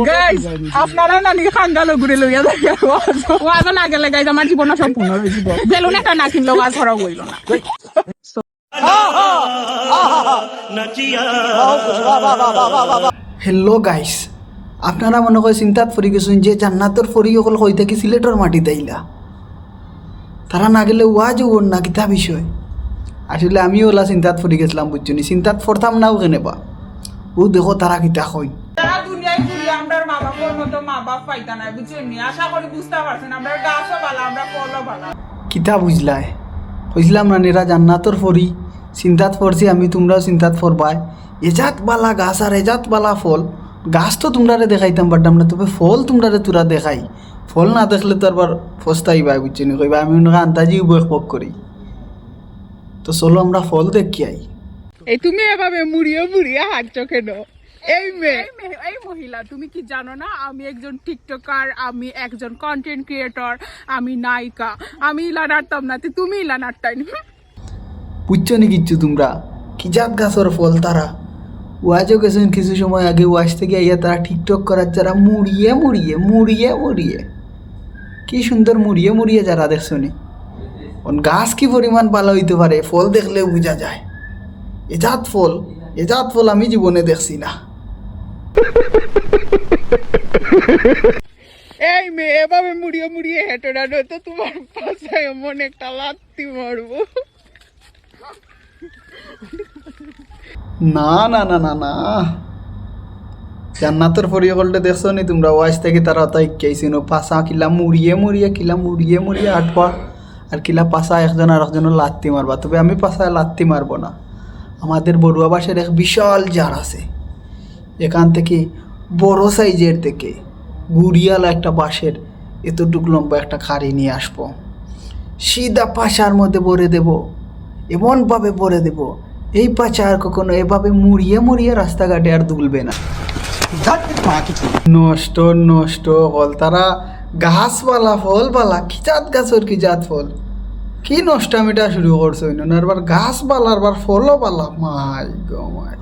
guys আপনারা নানি খাঙ্গালো ঘুরে লইয়া যাই ওয়াজ না গেলে গাইস আমার জীবন সম্পূর্ণ হয়ে যাব বেলুন একটা না কিনলো ওয়াজ ধরা হইল না হেল্লো গাইস আপনারা মনে করে চিন্তাত পড়ি গেছেন যে জান্নাতর ফরি অকল কই থেকে সিলেটর মাটি দেইলা তারা না গেলে ওয়াজ ওর না কিতা বিষয় আসলে আমিও ওলা চিন্তাত পড়ি গেছিলাম বুঝছনি চিন্তাত পড়তাম নাও কেনেবা ও দেখো তারা কিতা কই তারা দুনিয়ায় ঘুরে আমরা মা বাবার মতো মা বাপ পাইতা না বুঝছেন নি আশা করি বুঝতে পারছেন আমরা গাছও ভালো আমরা ফলও ভালো কিতা বুঝলাই কইছিলাম না নেরা জান্নাতর ফরি চিন্তাত পড়ছি আমি তোমরাও চিন্তাত পড়বাই এজাত বালা গাছ আর এজাত বালা ফল গাছ তো তোমরারে দেখাইতাম পারতাম না তবে ফল তোমরারে তোরা দেখাই ফল না দেখলে তো আবার ফস্তাইবাই বুঝছি নি কইবা আমি ওনাকে আন্দাজি বক করি তো চলো আমরা ফল দেখি আই এই তুমি এভাবে মুড়িয়ে মুড়িয়ে হাঁটছো কেন এই মেয়ে এই মহিলা তুমি কি জানো না আমি একজন টিকটকার আমি একজন কন্টেন্ট ক্রিয়েটর আমি নায়িকা আমি ইলা নাড়তাম না তুমি ইলা নাড়তাই বুঝছো নি কিচ্ছু তোমরা কি জাত গাছর ফল তারা ওয়াজও গেছেন কিছু সময় আগে ওয়াজ থেকে আইয়া তারা টিকটক করার যারা মুড়িয়ে মুড়িয়ে মুড়িয়ে মুড়িয়ে কি সুন্দর মুড়িয়ে মুড়িয়ে যারা দেখছো নি গাছ কি পরিমাণ ভালো হইতে পারে ফল দেখলে বোঝা যায় এজাত ফল আমি জীবনে দেখছি না এই মেয়ে এভাবে মুড়িয়ে মুড়িয়ে হেঁটে না তো তোমার পাশে এমন একটা লাত্তি মারবো না না না না না জান্নাতের ফরিয়কলটা দেখছো নি তোমরা ওয়াজ থেকে তারা তাই কেছিনো পাশা কিলা মুড়িয়ে মুড়িয়ে আটবা আর কিলা পাশা একজন আর একজনের লাত্তি মারবা তবে আমি পাশায় লাত্তি মারবো না আমাদের বড়ুয়া বাসের এক বিশাল জার আছে এখান থেকে বড় সাইজের থেকে গুড়িয়ালা একটা বাঁশের এতটুকু লম্বা একটা খাড়ি নিয়ে আসবো সিধা পাশার মধ্যে ভরে দেব এমনভাবে ভরে দেব এই পাশা আর কখনো এভাবে মুড়িয়ে মুড়িয়ে রাস্তাঘাটে আর দুলবে না নষ্ট নষ্ট ফল তারা গাছওয়ালা ফলওয়ালা কি জাত গাছর কি জাত ফল কি নষ্টামিটা শুরু করছো না আবার গাছওয়ালা আবার ফলও পালা মাই গো মাই